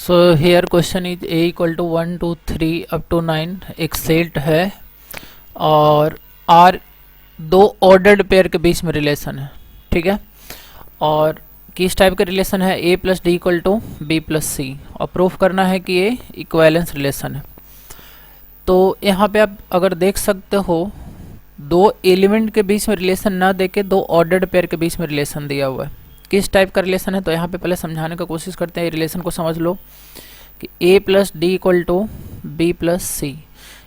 So here question is A equal to 1 2 3 up to 9 एक set है और are दो ऑर्डर्ड पेयर के बीच में रिलेशन है, ठीक है। और किस टाइप का रिलेशन है, A plus D equal to B plus C, और प्रूफ करना है कि ये इक्वेलेंस रिलेशन है। तो यहाँ पे आप अगर देख सकते हो दो एलिमेंट के बीच में रिलेशन ना देके दो ऑर्डर्ड पेयर के बीच में रिलेशन दिया हुआ है। किस टाइप का रिलेशन है, तो यहाँ पे पहले समझाने का कोशिश करते हैं। रिलेशन को समझ लो कि A plus D equal to B plus C,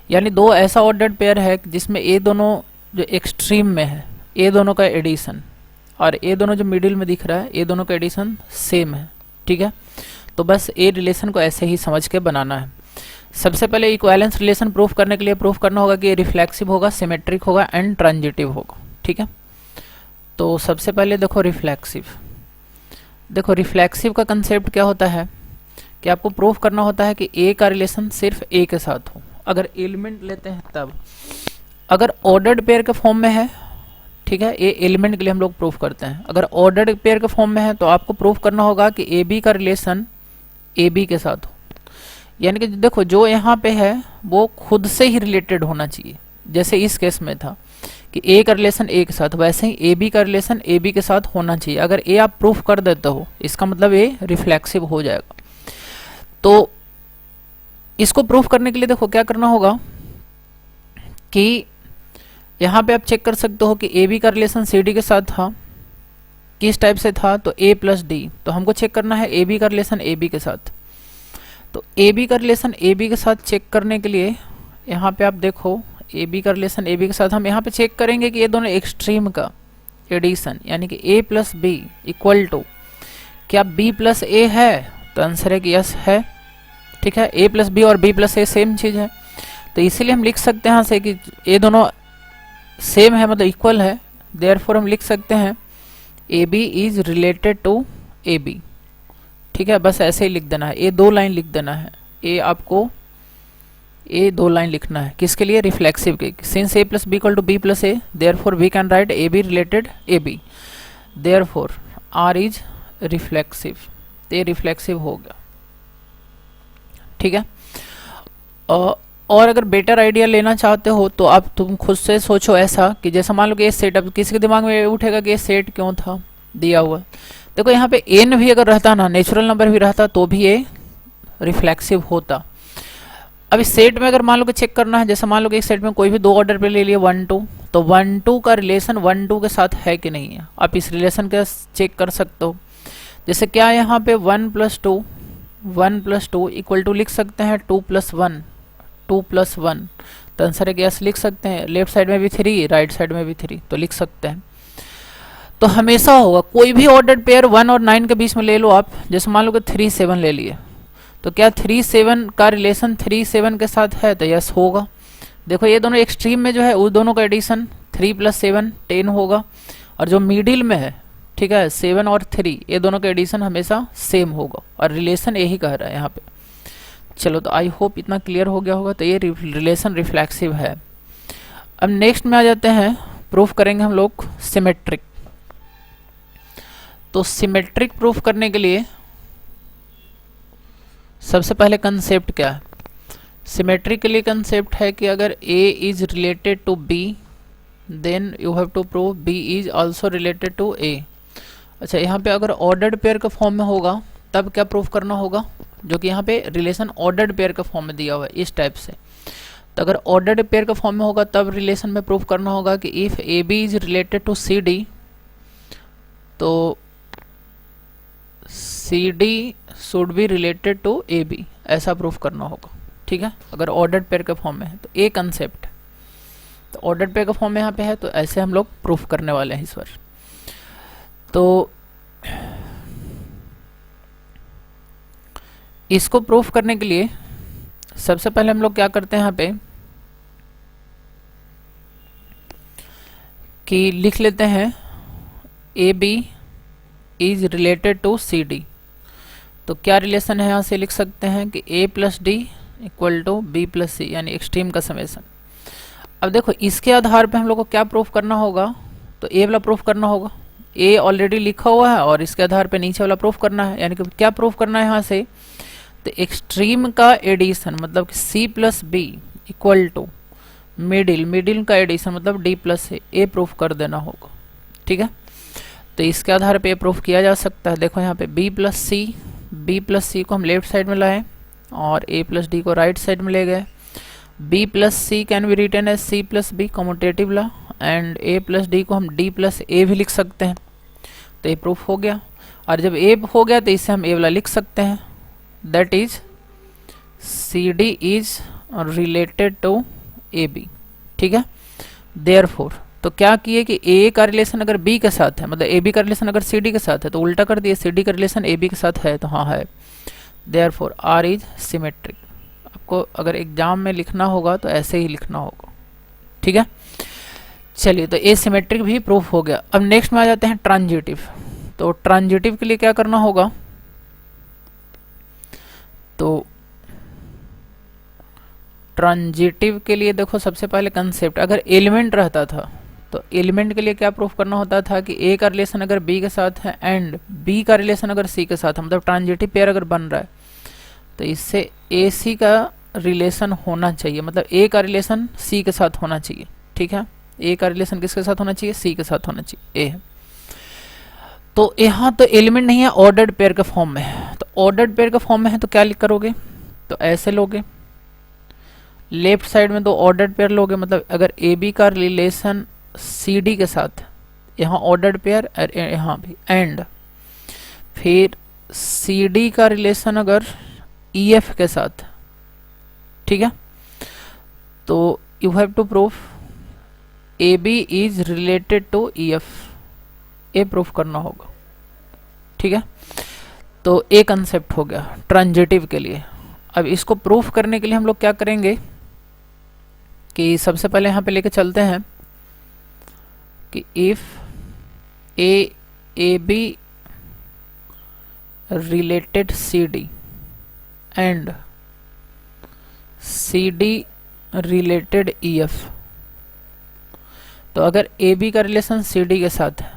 यानी दो ऐसा ऑर्डर्ड पेयर है जिसमें ए दोनों जो एक्सट्रीम में है, ए दोनों का एडिशन और ए दोनों जो मिडिल में दिख रहा है, ए दोनों का एडिशन सेम है, ठीक है। तो बस ए रिलेशन को ऐसे ही समझ के बनाना है। सबसे पहले इक्विवेलेंस रिलेशन प्रूफ करने के लिए प्रूफ करना होगा कि ये रिफ्लेक्सिव होगा, सिमेट्रिक होगा एंड ट्रांजिटिव होगा, ठीक है। तो सबसे पहले देखो रिफ्लेक्सिव का कंसेप्ट क्या होता है कि आपको प्रूफ करना होता है कि ए का रिलेशन सिर्फ ए के साथ हो। अगर एलिमेंट लेते हैं तब, अगर ऑर्डर्ड पेयर के फॉर्म में है, ठीक है, ए एलिमेंट के लिए हम लोग प्रूफ करते हैं। अगर ऑर्डर्ड पेयर के फॉर्म में है तो आपको प्रूफ करना होगा कि ए बी का रिलेशन ए बी के साथ हो। यानी कि देखो जो यहाँ पे है वो खुद से ही रिलेटेड होना चाहिए, जैसे इस केस में था कि ए का रिलेशन ए के साथ, वैसे ही ए बी का रिलेशन ए बी के साथ होना चाहिए। अगर ए आप प्रूफ कर देते हो इसका मतलब ए रिफ्लेक्सिव हो जाएगा। तो इसको प्रूफ करने के लिए देखो क्या करना होगा कि यहाँ पे आप चेक कर सकते हो कि ए बी का रिलेशन सी डी के साथ था। किस टाइप से था, तो ए प्लस डी, तो हमको चेक करना है ए बी का रिलेशन ए बी के साथ। तो ए बी का रिलेशन ए बी के साथ चेक करने के लिए यहाँ पे आप देखो ए बी का रिलेशन ए बी के साथ हम यहाँ पे चेक करेंगे कि ये दोनों एक्सट्रीम का एडिशन, यानी कि A plus B equal to क्या बी प्लस ए है, तो आंसर है कि यस है, ठीक है। ए प्लस बी और बी प्लस ए सेम चीज़ है, तो इसीलिए हम लिख सकते हैं यहाँ से कि ये दोनों सेम है, मतलब इक्वल है। देयरफॉर हम लिख सकते हैं A B is related to A B, ठीक है। बस ऐसे ही लिख देना है, ए दो लाइन लिख देना है, ए आपको ए दो लाइन लिखना है किसके लिए, रिफ्लेक्सिव के। Since A plus B equal to B plus A, therefore we can write A B related A B, therefore R is reflexive, ये रिफ्लेक्सिव हो गया, ठीक है। और अगर बेटर आइडिया लेना चाहते हो तो आप तुम खुद से सोचो ऐसा कि जैसा मान लो कि ये सेट, अब किसी के दिमाग में उठेगा कि ये सेट क्यों था दिया हुआ। देखो यहाँ पे एन भी अगर रहता ना, नेचुरल नंबर भी रहता तो भी ये रिफ्लेक्सिव होता। अब इस सेट में अगर मान लो कि चेक करना है, जैसे मान लो कि एक सेट में कोई भी दो ऑर्डर पे ले लिए 1 2, तो 1 2 का रिलेशन 1 2 के साथ है कि नहीं है, आप इस रिलेशन का चेक कर सकते हो। जैसे क्या यहाँ पे 1 प्लस टू इक्वल टू लिख सकते हैं 2 प्लस 1, 2 प्लस 1, तो आंसर है कि यस लिख सकते हैं। लेफ्ट साइड में भी 3, राइट साइड में भी 3, तो लिख सकते हैं। तो हमेशा होगा कोई भी ऑर्डर्ड पेयर 1 और 9 के बीच में ले लो आप, जैसे मान लो कि 3 7 ले लिए, तो क्या 3 7 का रिलेशन 3 7 के साथ है, तो यस होगा। देखो ये दोनों एक्सट्रीम में जो है उस दोनों का एडिशन 3 प्लस 7 10 होगा, और जो मिडिल में है, ठीक है, 7 और 3, ये दोनों का एडिशन हमेशा सेम होगा, और रिलेशन यही कह रहा है यहाँ पे। चलो तो आई होप इतना क्लियर हो गया होगा। तो ये रिलेशन रिफ्लेक्सिव है। अब नेक्स्ट में आ जाते हैं, प्रूफ करेंगे हम लोग सिमेट्रिक। तो सिमेट्रिक प्रूफ करने के लिए सबसे पहले कंसेप्ट क्या है, सिमेट्रिक के लिए कंसेप्ट है कि अगर A is related to B then you have to prove B is also related to A। अच्छा, यहाँ पे अगर ऑर्डर्ड पेयर के फॉर्म में होगा तब क्या प्रूफ करना होगा, जो कि यहाँ पे रिलेशन ऑर्डर्ड पेयर के फॉर्म में दिया हुआ है इस टाइप से। तो अगर ऑर्डर्ड पेयर के फॉर्म में होगा तब रिलेशन में प्रूफ करना होगा कि if A B is related to C D, तो C D should be related to A B, ऐसा प्रूफ करना होगा, ठीक है। अगर ऑर्डर्ड पेयर के फॉर्म में है तो ए कंसेप्ट, तो ऑर्डर्ड पेयर के फॉर्म में यहाँ पे है, तो ऐसे हम लोग प्रूफ करने वाले हैं इस बार। तो इसको प्रूफ करने के लिए सबसे पहले हम लोग क्या करते हैं यहाँ पे कि लिख लेते हैं A B is related to C D. तो क्या रिलेशन है, यहाँ से लिख सकते हैं कि A plus D equal to B plus C, यानी एक्सट्रीम का समेशन। अब देखो इसके आधार पे हम लोग को क्या प्रूफ करना होगा, तो ए वाला प्रूफ करना होगा, ए ऑलरेडी लिखा हुआ है और इसके आधार पे नीचे वाला प्रूफ करना है। यानी कि क्या प्रूफ करना है यहाँ से, तो एक्सट्रीम का एडिशन मतलब कि C plus B equal to middle का एडिशन मतलब डी प्लस ए प्रूफ कर देना होगा। ठीक है, तो इसके आधार पे प्रूफ किया जा सकता है। देखो यहाँ पे बी प्लस सी को हम लेफ्ट साइड में लाए और ए प्लस डी को राइट साइड में ले गए। B plus C can be written as C plus B commutative law and A plus D को हम डी प्लस ए भी लिख सकते हैं। तो ये प्रूफ हो गया, और जब ए हो गया तो इससे हम ए वाला लिख सकते हैं, that is C D is related to A B. ठीक है, देयरफॉर तो क्या किए कि ए का रिलेशन अगर बी के साथ है, मतलब ए बी का रिलेशन अगर सी डी के साथ है तो उल्टा कर दिए, सी डी का रिलेशन ए बी के साथ है तो हाँ है, देयरफॉर आर इज सिमेट्रिक। आपको अगर एग्जाम में लिखना होगा तो ऐसे ही लिखना होगा। ठीक है, चलिए तो ए सिमेट्रिक भी प्रूफ हो गया। अब नेक्स्ट में आ जाते हैं ट्रांजिटिव। तो ट्रांजिटिव के लिए क्या करना होगा, तो ट्रांजिटिव के लिए देखो सबसे पहले कंसेप्ट, अगर एलिमेंट रहता था तो एलिमेंट के लिए क्या प्रूफ करना होता था कि ए का रिलेशन अगर बी के साथ है एंड बी का रिलेशन अगर सी के साथ है, मतलब ट्रांजिटिव पेयर अगर बन रहा है तो इससे ए सी का रिलेशन होना चाहिए, मतलब ए का रिलेशन सी के साथ होना चाहिए। ठीक है, ए का रिलेशन किसके साथ होना चाहिए, सी के साथ होना चाहिए, ए है। तो यहाँ तो एलिमेंट नहीं है, ऑर्डर्ड पेयर के फॉर्म में है। तो ऑर्डर्ड पेयर के फॉर्म में है तो क्या लिख करोगे, तो ऐसे लोगे, लेफ्ट साइड में दो ऑर्डर्ड पेयर लोगे, मतलब अगर ए बी का रिलेशन सी डी के साथ, यहाँ ऑर्डर्ड पेयर यहाँ भी, एंड फिर सी डी का रिलेशन अगर ई एफ के साथ, ठीक है, तो you have to proof A B is related to E F, A proof करना होगा। ठीक है, तो ए कंसेप्ट हो गया ट्रांजिटिव के लिए। अब इसको प्रूफ करने के लिए हम लोग क्या करेंगे कि सबसे पहले यहाँ पे लेके चलते हैं कि if A B related C D and C D related E F, तो अगर ए बी का रिलेशन सी डी के साथ है,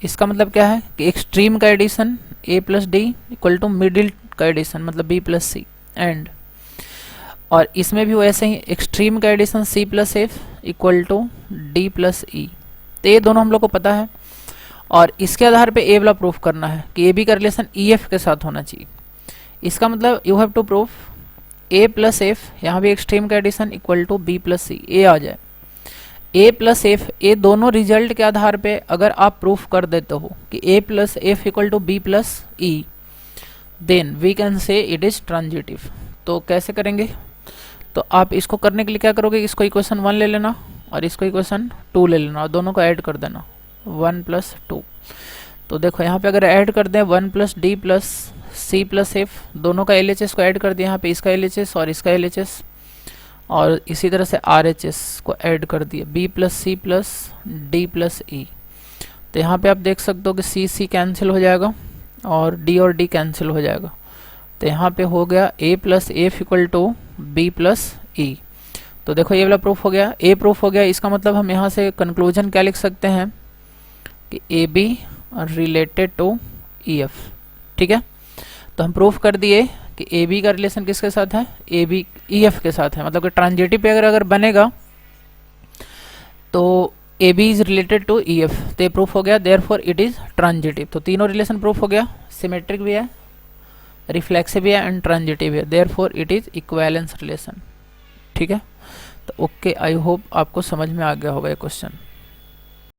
इसका मतलब क्या है कि एक्सट्रीम का addition A plus D equal to middle का एडिशन मतलब बी प्लस सी, एंड और इसमें भी वैसे ही एक्सट्रीम का addition C plus F equal to D plus E. तो ये दोनों हम लोग को पता है, और इसके आधार पे ए वाला प्रूफ करना है कि ए बी का रिलेशन ई एफ के साथ होना चाहिए। इसका मतलब you have to proof A plus F, यहाँ भी एक्सट्रीम का addition equal to B plus C, A आ जाए। ए प्लस एफ, ये दोनों रिजल्ट के आधार पे अगर आप प्रूफ कर देते हो कि A plus F equal to B plus E, then we can say it is transitive. तो कैसे करेंगे, तो आप इसको करने के लिए क्या करोगे, इसको इक्वेशन 1 ले लेना और इसको इक्वेशन 2 ले लेना और दोनों को ऐड कर देना 1 प्लस 2। तो देखो यहाँ पे अगर ऐड कर दें 1 plus D plus C plus F, दोनों का एल एच एस को ऐड कर दिया, यहाँ पे इसका एल एच एस और इसका एल एच एस, और इसी तरह से आर एच एस को ऐड कर दिया, B plus C plus D plus E. तो यहाँ पे आप देख सकते हो कि सी सी कैंसिल हो जाएगा और डी कैंसिल हो जाएगा। तो यहाँ पे हो गया A plus F equal to B plus E. तो देखो ये वाला प्रूफ हो गया, ए प्रूफ हो गया। इसका मतलब हम यहाँ से कंक्लूजन क्या लिख सकते हैं कि A B related to E F. ठीक है, तो हम प्रूफ कर दिए कि ए बी का रिलेशन किसके साथ है, ए बी ई एफ के साथ है, मतलब कि ट्रांजिटिव पे अगर बनेगा तो A B is related to E F, तो ये प्रूफ हो गया, देयरफॉर इट इज ट्रांजिटिव। तो तीनों रिलेशन प्रूफ हो गया, सिमेट्रिक भी है, रिफ्लेक्सिव भी है एंड ट्रांजिटिव है, therefore it is equivalence relation. ठीक है, तो ओके, आई होप आपको समझ में आ गया होगा ये क्वेश्चन।